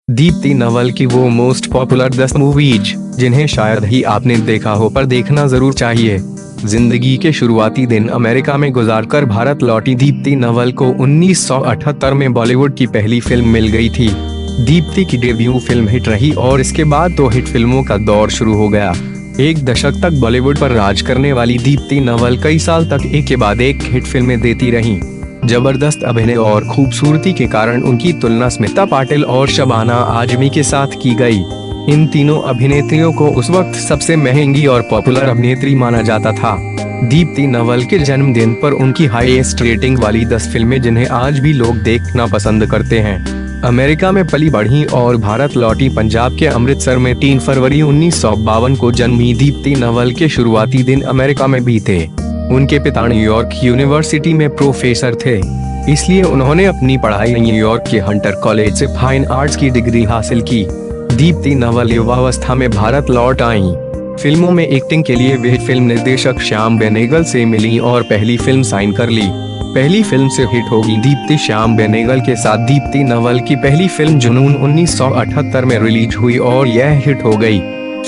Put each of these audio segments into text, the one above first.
दीप्ति नवल की वो most popular 10 movies जिन्हें शायद ही आपने देखा हो पर देखना जरूर चाहिए। जिंदगी के शुरुआती दिन अमेरिका में गुजारकर भारत लौटी दीप्ति नवल को 1978 में बॉलीवुड की पहली फिल्म मिल गई थी। दीप्ति की डेब्यू फिल्म हिट रही और इसके बाद तो हिट फिल्मों का दौर शुरू हो गया। एक दशक तक बॉलीवुड पर राज करने वाली दीप्ति नवल कई साल तक एक के बाद एक हिट फिल्में देती रहीं। जबरदस्त अभिनय और खूबसूरती के कारण उनकी तुलना स्मिता पाटिल और शबाना आजमी के साथ की गई। इन तीनों अभिनेत्रियों को उस वक्त सबसे महंगी और पॉपुलर अभिनेत्री माना जाता था। दीप्ति नवल के जन्मदिन पर उनकी हाईएस्ट रेटिंग वाली 10 फिल्में जिन्हें आज भी लोग देखना पसंद करते हैं। अमेरिका में पली बढ़ी और भारत लौटी पंजाब के अमृतसर में 3 फरवरी 1952 को जन्मी दीप्ति नवल के शुरुआती दिन अमेरिका में बीते। उनके पिता न्यूयॉर्क यूनिवर्सिटी में प्रोफेसर थे, इसलिए उन्होंने अपनी पढ़ाई न्यूयॉर्क के हंटर कॉलेज से फाइन आर्ट्स की डिग्री हासिल की। दीप्ति नवल युवावस्था में भारत लौट आईं। फिल्मों में एक्टिंग के लिए वे फिल्म निर्देशक श्याम बेनेगल से मिली और पहली फिल्म साइन कर ली। पहली फिल्म से हिट होगी दीप्ति श्याम बेनेगल के साथ। दीप्ति नवल की पहली फिल्म जुनून 1978 में रिलीज हुई और यह हिट हो गई।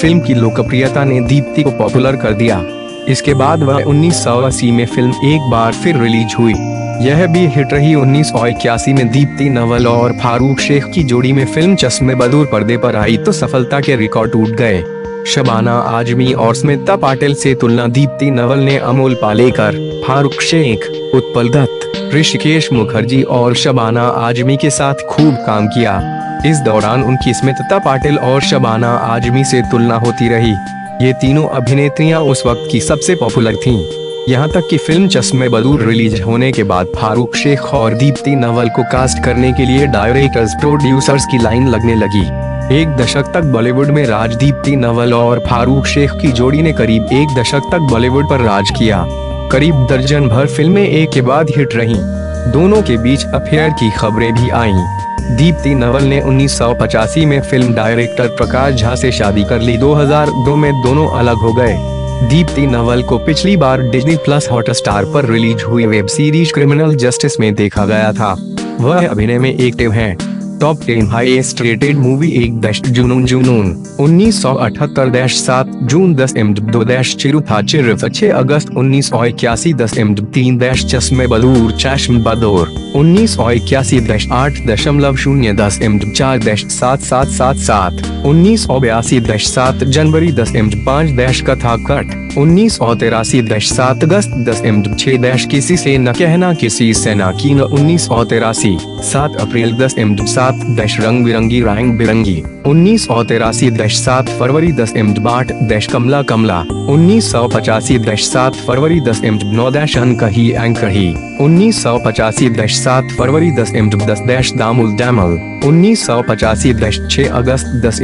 फिल्म की लोकप्रियता ने दीप्ति को पॉपुलर कर दिया। इसके बाद वह 1980 में फिल्म एक बार फिर रिलीज हुई, यह भी हिट रही। 1981 में दीप्ति नवल और फारूक शेख की जोड़ी में फिल्म चश्मे बदूर पर्दे पर आई तो सफलता के रिकॉर्ड टूट गए। शबाना आजमी और स्मिता पाटिल से तुलना दीप्ति नवल ने अमोल पालेकर, फारूक शेख, उत्पल दत्त, ऋषिकेश मुखर्जी और शबाना आजमी के साथ खूब काम किया। इस दौरान उनकी स्मिता पाटिल और शबाना आजमी से तुलना होती रही। ये तीनों अभिनेत्रियां उस वक्त की सबसे पॉपुलर थीं। यहाँ तक कि फिल्म चश्मे बदूर रिलीज होने के बाद फारूक शेख और दीप्ति नवल को कास्ट करने के लिए डायरेक्टर्स प्रोड्यूसर्स की लाइन लगने लगी। एक दशक तक बॉलीवुड में राज दीप्ति नवल और फारूक शेख की जोड़ी ने करीब एक दशक तक बॉलीवुड पर राज किया। करीब दर्जन भर फिल्में एक के बाद हिट रहीं। दोनों के बीच अफेयर की खबरें भी आईं। दीप्ति नवल ने 1985 में फिल्म डायरेक्टर प्रकाश झा से शादी कर ली। 2002 में दोनों अलग हो गए। दीप्ति नवल को पिछली बार डिज्नी प्लस हॉटस्टार पर रिलीज हुई वेब सीरीज क्रिमिनल जस्टिस में देखा गया था। वह अभिनय में एक्टिव हैं। टॉप 10 हाईएस्ट रेटेड मूवी 1 जुनून 1978 7 जून 10 2 था 6 अगस्त 1981 10 3 चश्मे बदूर 1981 8.0 10 4.7777 1982 7 जनवरी 10 5 कथा कट 1983 7 अगस्त 10 6 किसी से न कहना किसी से न की 1983 7 अप्रैल 10 7 रंग बिरंगी रंग बिरंगी 1983 7 फरवरी 10 8 कमला कमला 1985 7 फरवरी 10 9 अनकही अंकही 1985 7 फरवरी 10 10 दामुल दामल 1985 6 अगस्त 10